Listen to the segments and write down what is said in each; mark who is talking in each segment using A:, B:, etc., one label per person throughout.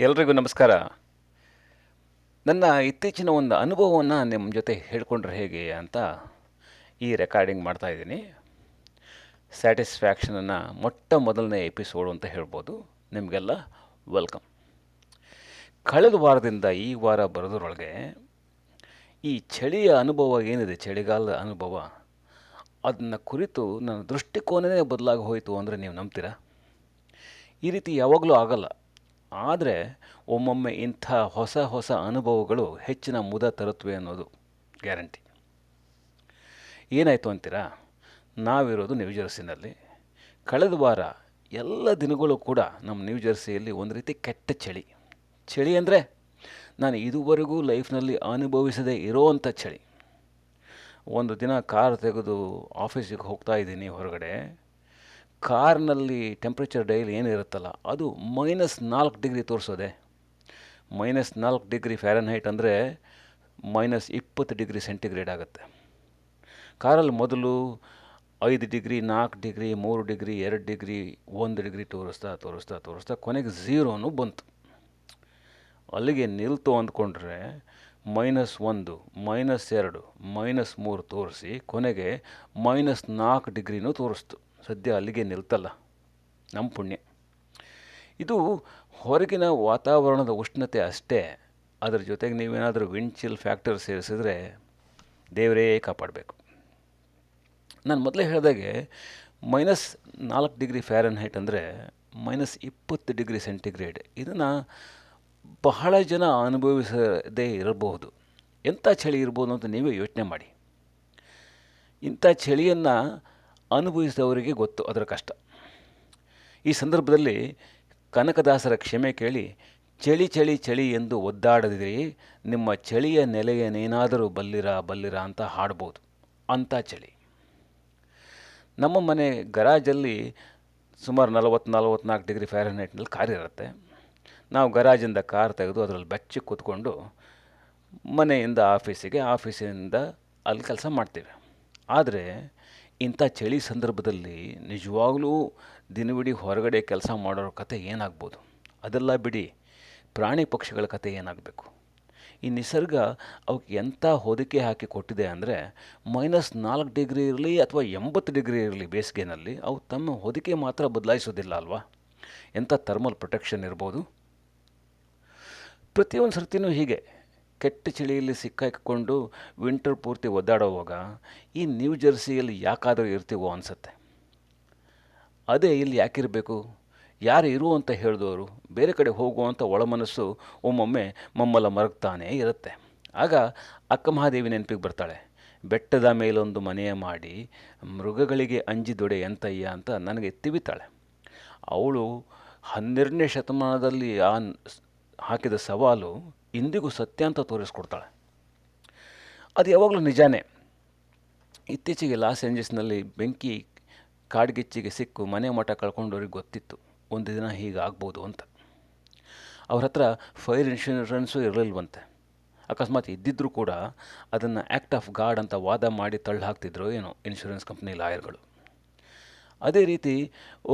A: ಎಲ್ರಿಗೂ ನಮಸ್ಕಾರ. ನನ್ನ ಇತ್ತೀಚಿನ ಒಂದು ಅನುಭವವನ್ನು ನಿಮ್ಮ ಜೊತೆ ಹೇಳ್ಕೊಂಡ್ರೆ ಹೇಗೆ ಅಂತ ಈ ರೆಕಾರ್ಡಿಂಗ್ ಮಾಡ್ತಾಯಿದ್ದೀನಿ. ಸ್ಯಾಟಿಸ್ಫ್ಯಾಕ್ಷನನ್ನು ಮೊಟ್ಟ ಮೊದಲನೇ ಎಪಿಸೋಡು ಅಂತ ಹೇಳ್ಬೋದು. ನಿಮಗೆಲ್ಲ ವೆಲ್ಕಮ್. ಕಳೆದ ವಾರದಿಂದ ಈ ವಾರ ಬರೋದ್ರೊಳಗೆ ಈ ಚಳಿಯ ಅನುಭವ ಏನಿದೆ, ಚಳಿಗಾಲದ ಅನುಭವ, ಅದನ್ನು ಕುರಿತು ನನ್ನ ದೃಷ್ಟಿಕೋನವೇ ಬದಲಾಗಿ ಹೋಯಿತು ಅಂದರೆ ನೀವು ನಂಬ್ತೀರಾ? ಈ ರೀತಿ ಯಾವಾಗಲೂ ಆಗಲ್ಲ. ಆದರೆ ಒಮ್ಮೊಮ್ಮೆ ಇಂಥ ಹೊಸ ಹೊಸ ಅನುಭವಗಳು ಹೆಚ್ಚಿನ ಮುದ ತರುತ್ತವೆ ಅನ್ನೋದು ಗ್ಯಾರಂಟಿ. ಏನಾಯಿತು ಅಂತೀರಾ? ನಾವಿರೋದು ನ್ಯೂ ಜೆರ್ಸಿನಲ್ಲಿ. ಕಳೆದ ವಾರ ಎಲ್ಲ ದಿನಗಳು ಕೂಡ ನಮ್ಮ ನ್ಯೂ ಜೆರ್ಸಿಯಲ್ಲಿ ಒಂದು ರೀತಿ ಕೆಟ್ಟ ಚಳಿ. ಚಳಿ ಅಂದರೆ ನಾನು ಇದುವರೆಗೂ ಲೈಫ್ನಲ್ಲಿ ಅನುಭವಿಸದೇ ಇರೋವಂಥ ಚಳಿ. ಒಂದು ದಿನ ಕಾರ್ ತೆಗೆದು ಆಫೀಸಿಗೆ ಹೋಗ್ತಾ ಇದ್ದೀನಿ ಹೊರಗಡೆ. ಕಾರ್ನಲ್ಲಿ ಟೆಂಪ್ರೇಚರ್ ಡೈಲಿ ಏನಿರುತ್ತಲ್ಲ ಅದು -4 ಡಿಗ್ರಿ ತೋರಿಸೋದೆ. -4 ಡಿಗ್ರಿ ಫ್ಯಾರನ್ಹೈಟ್ ಅಂದರೆ -20 ಡಿಗ್ರಿ ಸೆಂಟಿಗ್ರೇಡ್ ಆಗುತ್ತೆ. ಕಾರಲ್ಲಿ ಮೊದಲು 5 degree, 4 degree, 3 degree, 2 degree, 1 degree ತೋರಿಸ್ತಾ ಕೊನೆಗೆ ಝೀರೋನು ಬಂತು. ಅಲ್ಲಿಗೆ ನಿಲ್ತು ಅಂದ್ಕೊಂಡ್ರೆ -1, -2, -3 ತೋರಿಸಿ ಕೊನೆಗೆ -4 ಡಿಗ್ರಿನೂ ತೋರಿಸ್ತು. ಸದ್ಯ ಅಲ್ಲಿಗೆ ನಿಲ್ತಲ್ಲ, ನಮ್ಮ ಪುಣ್ಯ. ಇದು ಹೊರಗಿನ ವಾತಾವರಣದ ಉಷ್ಣತೆ ಅಷ್ಟೇ. ಅದರ ಜೊತೆಗೆ ನೀವೇನಾದರೂ ವಿಂಡ್ ಚಿಲ್ ಫ್ಯಾಕ್ಟರ್ ಸೇರಿಸಿದ್ರೆ ದೇವರೇ ಕಾಪಾಡಬೇಕು. ನಾನು ಮೊದಲೇ ಹೇಳಿದಾಗೆ -4 ಡಿಗ್ರಿ ಫ್ಯಾರನ್ಹೈಟ್ ಅಂದರೆ -20 ಡಿಗ್ರಿ ಸೆಂಟಿಗ್ರೇಡ್. ಇದನ್ನು ಬಹಳ ಜನ ಅನುಭವಿಸದೇ ಇರಬಹುದು. ಎಂಥ ಚಳಿ ಇರ್ಬೋದು ಅಂತ ನೀವೇ ಯೋಚನೆ ಮಾಡಿ. ಇಂಥ ಚಳಿಯನ್ನು ಅನುಭವಿಸಿದವರಿಗೆ ಗೊತ್ತು ಅದರ ಕಷ್ಟ. ಈ ಸಂದರ್ಭದಲ್ಲಿ ಕನಕದಾಸರ ಕ್ಷಮೆ ಕೇಳಿ, ಚಳಿ ಚಳಿ ಚಳಿ ಎಂದು ಒದ್ದಾಡದಿರಿ, ನಿಮ್ಮ ಚಳಿಯ ನೆಲೆಯನ್ನೇನಾದರೂ ಬಲ್ಲಿರ ಅಂತ ಹಾಡ್ಬೋದು. ಅಂಥ ಚಳಿ. ನಮ್ಮ ಮನೆ ಗರಾಜಲ್ಲಿ ಸುಮಾರು 40-44 ಡಿಗ್ರಿ ಫ್ಯಾರನ್ಹೈಟ್ನಲ್ಲಿ ಕಾರ್ ಇರುತ್ತೆ. ನಾವು ಗರಾಜಿಂದ ಕಾರ್ ತೆಗೆದು ಅದರಲ್ಲಿ ಬೆಚ್ಚಿ ಕೂತ್ಕೊಂಡು ಮನೆಯಿಂದ ಆಫೀಸಿಂದ ಅಲ್ಲಿ ಕೆಲಸ ಮಾಡ್ತೀವಿ. ಆದರೆ ಇಂಥ ಚಳಿ ಸಂದರ್ಭದಲ್ಲಿ ನಿಜವಾಗ್ಲೂ ದಿನವಿಡೀ ಹೊರಗಡೆ ಕೆಲಸ ಮಾಡೋರ ಕತೆ ಏನಾಗ್ಬೋದು? ಅದೆಲ್ಲ ಬಿಡಿ, ಪ್ರಾಣಿ ಪಕ್ಷಿಗಳ ಕತೆ ಏನಾಗಬೇಕು? ಈ ನಿಸರ್ಗ ಅವಕ್ಕೆ ಎಂಥ ಹೊದಿಕೆ ಹಾಕಿ ಕೊಟ್ಟಿದೆ ಅಂದರೆ -4 ಡಿಗ್ರಿ ಇರಲಿ ಅಥವಾ 80 ಡಿಗ್ರಿ ಇರಲಿ ಬೇಸಿಗೆನಲ್ಲಿ ಅವು ತಮ್ಮ ಹೊದಿಕೆ ಮಾತ್ರ ಬದಲಾಯಿಸೋದಿಲ್ಲ ಅಲ್ವಾ? ಎಂಥ ಥರ್ಮಲ್ ಪ್ರೊಟೆಕ್ಷನ್ ಇರ್ಬೋದು. ಪ್ರತಿಯೊಂದು ಸರ್ತಿನೂ ಹೀಗೆ ಕೆಟ್ಟ ಚಳಿಯಲ್ಲಿ ಸಿಕ್ಕಾಕಿಕೊಂಡು ವಿಂಟರ್ ಪೂರ್ತಿ ಒದ್ದಾಡೋವಾಗ ಈ ನ್ಯೂ ಜೆರ್ಸಿಯಲ್ಲಿ ಯಾಕಾದರೂ ಇರ್ತೀವೋ ಅನಿಸುತ್ತೆ. ಅದೇ ಇಲ್ಲಿ ಯಾಕಿರಬೇಕು? ಯಾರು ಇರು ಅಂತ ಹೇಳಿದವರು ಬೇರೆ ಕಡೆ ಹೋಗುವಂಥ ಒಳಮನಸ್ಸು ಒಮ್ಮೊಮ್ಮೆ ಮಮ್ಮಲ ಮರಗ್ತಾನೇ ಇರುತ್ತೆ. ಆಗ ಅಕ್ಕ ಮಹಾದೇವಿ ನೆನಪಿಗೆ ಬರ್ತಾಳೆ. ಬೆಟ್ಟದ ಮೇಲೊಂದು ಮನೆಯ ಮಾಡಿ ಮೃಗಗಳಿಗೆ ಅಂಜಿದೊಡೆ ಎಂತಯ್ಯ ಅಂತ ನನಗೆ ತಿವಿತಾಳೆ. ಅವಳು 12ನೇ ಶತಮಾನದಲ್ಲಿ ಹಾಕಿದ ಸವಾಲು ಇಂದಿಗೂ ಸತ್ಯ ಅಂತ ತೋರಿಸ್ಕೊಡ್ತಾಳೆ. ಅದು ಯಾವಾಗಲೂ ನಿಜಾನೇ. ಇತ್ತೀಚೆಗೆ ಲಾಸ್ ಏಂಜಲ್ಸ್ನಲ್ಲಿ ಬೆಂಕಿ ಕಾಡ್ಗಿಚ್ಚಿಗೆ ಸಿಕ್ಕು ಮನೆ ಮಠ ಕಳ್ಕೊಂಡವ್ರಿಗೆ ಗೊತ್ತಿತ್ತು ಒಂದು ದಿನ ಹೀಗಾಗ್ಬೋದು ಅಂತ. ಅವ್ರ ಹತ್ರ ಫೈರ್ ಇನ್ಶೂರೆನ್ಸು ಇರಲಿಲ್ವಂತೆ. ಅಕಸ್ಮಾತ್ ಇದ್ದಿದ್ದರೂ ಕೂಡ ಅದನ್ನು ಆ್ಯಕ್ಟ್ ಆಫ್ ಗಾಡ್ ಅಂತ ವಾದ ಮಾಡಿ ತಳ್ಳಿ ಹಾಕ್ತಿದ್ರು ಏನೋ ಇನ್ಶೂರೆನ್ಸ್ ಕಂಪ್ನಿ ಲಾಯರ್ಗಳು. ಅದೇ ರೀತಿ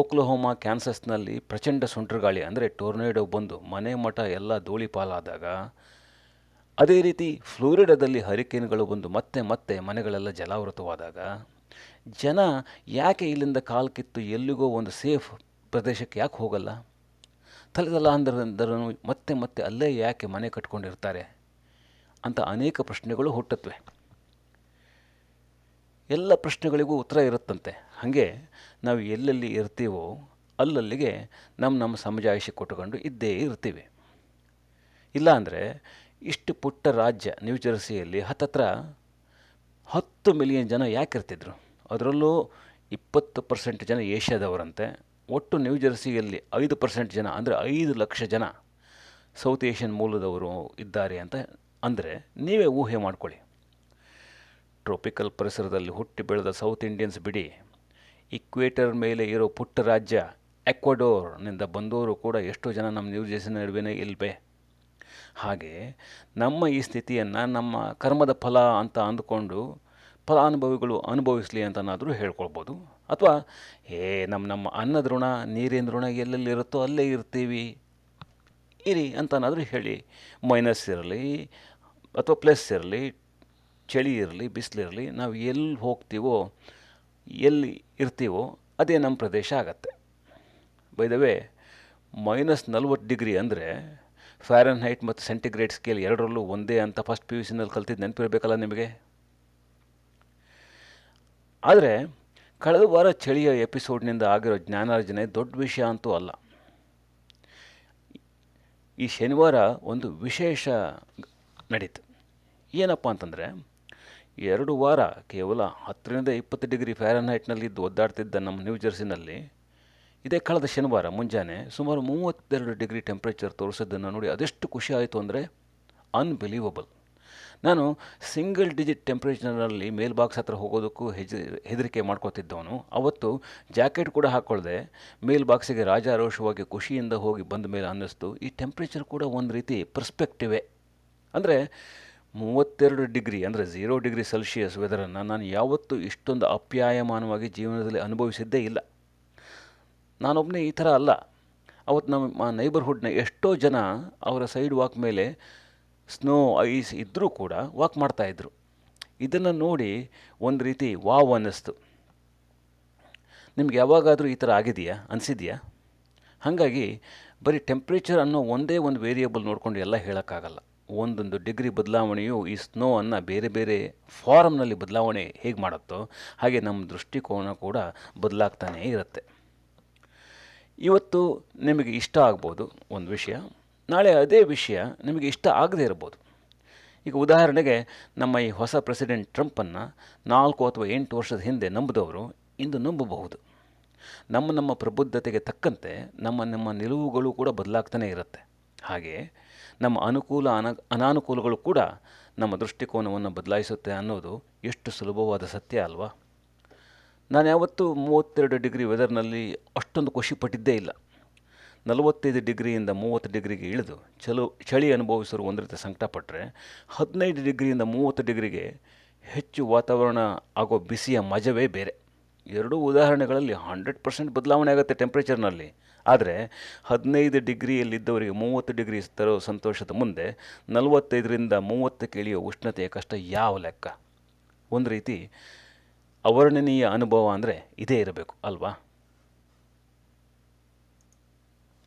A: ಓಕ್ಲಹೋಮಾ ಕ್ಯಾನ್ಸಸ್ನಲ್ಲಿ ಪ್ರಚಂಡ ಸುಂಟರಗಾಳಿ ಅಂದರೆ ಟೋರ್ನೇಡೋ ಬಂದು ಮನೆ ಮಠ ಎಲ್ಲ ಧೂಳಿ ಪಾಲಾದಾಗ, ಅದೇ ರೀತಿ ಫ್ಲೋರಿಡಾದಲ್ಲಿ ಹರಿಕೇನ್ಗಳು ಬಂದು ಮತ್ತೆ ಮನೆಗಳೆಲ್ಲ ಜಲಾವೃತವಾದಾಗ ಜನ ಯಾಕೆ ಇಲ್ಲಿಂದ ಕಾಲು ಕಿತ್ತು ಎಲ್ಲಿಗೋ ಒಂದು ಸೇಫ್ ಪ್ರದೇಶಕ್ಕೆ ಯಾಕೆ ಹೋಗಲ್ಲ? ತಲೆತಲಾಂತರದಿಂದಲೂ ಮತ್ತೆ ಅಲ್ಲೇ ಯಾಕೆ ಮನೆ ಕಟ್ಕೊಂಡಿರ್ತಾರೆ ಅಂತ ಅನೇಕ ಪ್ರಶ್ನೆಗಳು ಹುಟ್ಟುತ್ತವೆ. ಎಲ್ಲ ಪ್ರಶ್ನೆಗಳಿಗೂ ಉತ್ತರ ಇರುತ್ತಂತೆ. ಹಾಗೆ ನಾವು ಎಲ್ಲೆಲ್ಲಿ ಇರ್ತೀವೋ ಅಲ್ಲಲ್ಲಿಗೆ ನಮ್ಮ ಸಮಜಾಯಿಷಿ ಕೊಟ್ಟುಕೊಂಡು ಇದ್ದೇ ಇರ್ತೀವಿ. ಇಲ್ಲಾಂದರೆ ಇಷ್ಟು ಪುಟ್ಟ ರಾಜ್ಯ ನ್ಯೂ ಜೆರ್ಸಿಯಲ್ಲಿ ಹತ್ತತ್ರ 10 ಮಿಲಿಯನ್ ಜನ ಯಾಕಿರ್ತಿದ್ರು? ಅದರಲ್ಲೂ 20% ಜನ ಏಷ್ಯಾದವರಂತೆ. ಒಟ್ಟು ನ್ಯೂ ಜೆರ್ಸಿಯಲ್ಲಿ 5% ಜನ ಅಂದರೆ 5 ಲಕ್ಷ ಜನ ಸೌತ್ ಏಷ್ಯನ್ ಮೂಲದವರು ಇದ್ದಾರೆ ಅಂತ ಅಂದರೆ ನೀವೇ ಊಹೆ ಮಾಡ್ಕೊಳ್ಳಿ. ಟ್ರೋಪಿಕಲ್ ಪರಿಸರದಲ್ಲಿ ಹುಟ್ಟಿ ಬೆಳೆದ ಸೌತ್ ಇಂಡಿಯನ್ಸ್ ಬಿಡಿ, ಇಕ್ವೇಟರ್ ಮೇಲೆ ಇರೋ ಪುಟ್ಟ ರಾಜ್ಯ ಎಕ್ವಡೋರ್ನಿಂದ ಬಂದವರು ಕೂಡ ಎಷ್ಟೋ ಜನ ನಮ್ಮ ನ್ಯೂ ಜೆರ್ಸಿ ನಡುವೆನೇ ಇಲ್ವೇ? ಹಾಗೆ ನಮ್ಮ ಈ ಸ್ಥಿತಿಯನ್ನು ನಮ್ಮ ಕರ್ಮದ ಫಲ ಅಂತ ಅಂದುಕೊಂಡು ಫಲಾನುಭವಿಗಳು ಅನುಭವಿಸಲಿ ಅಂತನಾದರೂ ಹೇಳ್ಕೊಳ್ಬೋದು. ಅಥವಾ ನಮ್ಮ ಅನ್ನದ ಋಣ, ನೀರಿನ ಋಣ ಎಲ್ಲೆಲ್ಲಿರುತ್ತೋ ಅಲ್ಲೇ ಇರ್ತೀವಿ ಇರಿ ಅಂತನಾದರೂ ಹೇಳಿ. ಮೈನಸ್ ಇರಲಿ ಅಥವಾ ಪ್ಲಸ್ ಇರಲಿ, ಚಳಿ ಇರಲಿ ಬಿಸಿಲಿರಲಿ, ನಾವು ಎಲ್ಲಿ ಹೋಗ್ತೀವೋ ಎಲ್ಲಿ ಇರ್ತೀವೋ ಅದೇ ನಮ್ಮ ಪ್ರದೇಶ ಆಗತ್ತೆ. ಬೈ ದ ವೇ, -40 ಡಿಗ್ರಿ ಅಂದರೆ ಫ್ಯಾರನ್ಹೈಟ್ ಮತ್ತು ಸೆಂಟಿಗ್ರೇಡ್ ಸ್ಕೇಲ್ ಎರಡರಲ್ಲೂ ಒಂದೇ ಅಂತ ಫಸ್ಟ್ ಪಿ ಯು ಸಿನಲ್ಲಿ ಕಲ್ತಿದ್ದು ನೆನಪಿರಬೇಕಲ್ಲ ನಿಮಗೆ. ಆದರೆ ಕಳೆದ ವಾರ ಚಳಿಯ ಎಪಿಸೋಡ್ನಿಂದ ಆಗಿರೋ ಜ್ಞಾನಾರ್ಜನೆ ದೊಡ್ಡ ವಿಷಯ ಅಂತೂ ಅಲ್ಲ. ಈ ಶನಿವಾರ ಒಂದು ವಿಶೇಷ ನಡೀತು. ಏನಪ್ಪ ಅಂತಂದರೆ, 2 ವಾರ ಕೇವಲ 10-20 ಡಿಗ್ರಿ ಫ್ಯಾರನ್ಹೈಟ್ನಲ್ಲಿದ್ದು ಒದ್ದಾಡ್ತಿದ್ದ ನಮ್ಮ ನ್ಯೂ ಜೆರ್ಸಿನಲ್ಲಿ ಇದೇ ಕಳೆದ ಶನಿವಾರ ಮುಂಜಾನೆ ಸುಮಾರು 32 ಡಿಗ್ರಿ ಟೆಂಪ್ರೇಚರ್ ತೋರಿಸೋದನ್ನು ನೋಡಿ ಅದೆಷ್ಟು ಖುಷಿ ಆಯಿತು ಅಂದರೆ ಅನ್ಬಿಲೀವಬಲ್. ನಾನು ಸಿಂಗಲ್ ಡಿಜಿಟ್ ಟೆಂಪ್ರೇಚರ್ನಲ್ಲಿ ಮೇಲ್ ಬಾಕ್ಸ್ ಹತ್ರ ಹೋಗೋದಕ್ಕೂ ಹೆದರಿಕೆ ಮಾಡ್ಕೋತಿದ್ದವನು. ಅವತ್ತು ಜಾಕೆಟ್ ಕೂಡ ಹಾಕ್ಕೊಳ್ದೆ ಮೇಲ್ ಬಾಕ್ಸಿಗೆ ರಾಜಾರೋಷವಾಗಿ ಖುಷಿಯಿಂದ ಹೋಗಿ ಬಂದ ಮೇಲೆ ಅನ್ನಿಸ್ತು, ಈ ಟೆಂಪ್ರೇಚರ್ ಕೂಡ ಒಂದು ರೀತಿ ಪರ್ಸ್ಪೆಕ್ಟಿವೇ. ಅಂದರೆ 32 ಡಿಗ್ರಿ ಅಂದರೆ 0 ಡಿಗ್ರಿ ಸೆಲ್ಸಿಯಸ್ ವೆದರನ್ನು ನಾನು ಯಾವತ್ತೂ ಇಷ್ಟೊಂದು ಅಪ್ಯಾಯಮಾನವಾಗಿ ಜೀವನದಲ್ಲಿ ಅನುಭವಿಸಿದ್ದೇ ಇಲ್ಲ. ನಾನೊಬ್ಬನೇ ಈ ಥರ ಅಲ್ಲ. ಅವತ್ತು ನಮ್ಮ ನೈಬರ್ಹುಡ್ನ ಎಷ್ಟೋ ಜನ ಅವರ ಸೈಡ್ ವಾಕ್ ಮೇಲೆ ಸ್ನೋ ಐಸ್ ಇದ್ದರೂ ಕೂಡ ವಾಕ್ ಮಾಡ್ತಾಯಿದ್ರು. ಇದನ್ನು ನೋಡಿ ಒಂದು ರೀತಿ ವಾವ್ ಅನ್ನಿಸ್ತು. ನಿಮ್ಗೆ ಯಾವಾಗಾದರೂ ಈ ಥರ ಆಗಿದೆಯಾ, ಅನಿಸಿದೆಯಾ? ಹಾಗಾಗಿ ಬರೀ ಟೆಂಪ್ರೇಚರ್ ಅನ್ನೋ ಒಂದೇ ಒಂದು ವೇರಿಯೇಬಲ್ ನೋಡ್ಕೊಂಡು ಎಲ್ಲ ಹೇಳೋಕ್ಕಾಗಲ್ಲ. ಒಂದೊಂದು ಡಿಗ್ರಿ ಬದಲಾವಣೆಯು ಈ ಸ್ನೋವನ್ನು ಬೇರೆ ಬೇರೆ ಫಾರಮ್ನಲ್ಲಿ ಬದಲಾವಣೆ ಹೇಗೆ ಮಾಡುತ್ತೋ ಹಾಗೆ ನಮ್ಮ ದೃಷ್ಟಿಕೋನ ಕೂಡ ಬದಲಾಗ್ತಾನೇ ಇರುತ್ತೆ. ಇವತ್ತು ನಿಮಗೆ ಇಷ್ಟ ಆಗ್ಬೋದು ಒಂದು ವಿಷಯ, ನಾಳೆ ಅದೇ ವಿಷಯ ನಿಮಗೆ ಇಷ್ಟ ಆಗದೇ ಇರ್ಬೋದು. ಈಗ ಉದಾಹರಣೆಗೆ ನಮ್ಮ ಈ ಹೊಸ ಪ್ರೆಸಿಡೆಂಟ್ ಟ್ರಂಪನ್ನು 4 ಅಥವಾ 8 ವರ್ಷದ ಹಿಂದೆ ನಂಬಿದವರು ಇಂದು ನಂಬಬಹುದು. ನಮ್ಮ ಪ್ರಬುದ್ಧತೆಗೆ ತಕ್ಕಂತೆ ನಮ್ಮ ನಿಲುವುಗಳು ಕೂಡ ಬದಲಾಗ್ತಾನೆ ಇರುತ್ತೆ. ಹಾಗೆ ನಮ್ಮ ಅನುಕೂಲ ಅನಾನುಕೂಲಗಳು ಕೂಡ ನಮ್ಮ ದೃಷ್ಟಿಕೋನವನ್ನು ಬದಲಾಯಿಸುತ್ತೆ ಅನ್ನೋದು ಎಷ್ಟು ಸುಲಭವಾದ ಸತ್ಯ ಅಲ್ವಾ? ನಾನು ಯಾವತ್ತೂ 32 ಡಿಗ್ರಿ ವೆದರ್ನಲ್ಲಿ ಅಷ್ಟೊಂದು ಖುಷಿ ಪಟ್ಟಿದ್ದೇ ಇಲ್ಲ. 45 ಡಿಗ್ರಿಯಿಂದ 30 ಡಿಗ್ರಿಗೆ ಇಳಿದು ಚಳಿ ಅನುಭವಿಸೋರು ಒಂದು ರೀತಿ ಸಂಕಟಪಟ್ಟರೆ, 15 ಡಿಗ್ರಿಯಿಂದ 30 ಡಿಗ್ರಿಗೆ ಹೆಚ್ಚು ವಾತಾವರಣ ಆಗೋ ಬಿಸಿಯ ಮಜವೇ ಬೇರೆ. ಎರಡೂ ಉದಾಹರಣೆಗಳಲ್ಲಿ 100% ಬದಲಾವಣೆ ಆಗುತ್ತೆ ಟೆಂಪ್ರೇಚರ್ನಲ್ಲಿ. ಆದರೆ 15 ಡಿಗ್ರಿಯಲ್ಲಿದ್ದವರಿಗೆ 30 ಡಿಗ್ರಿ ತರೋ ಸಂತೋಷದ ಮುಂದೆ 45ರಿಂದ 30ಕ್ಕೆ ಇಳಿಯೋ ಉಷ್ಣತೆಯ ಕಷ್ಟ ಯಾವ ಲೆಕ್ಕ? ಒಂದು ರೀತಿ ಅವರ್ಣನೀಯ ಅನುಭವ ಅಂದರೆ ಇದೇ ಇರಬೇಕು ಅಲ್ವಾ?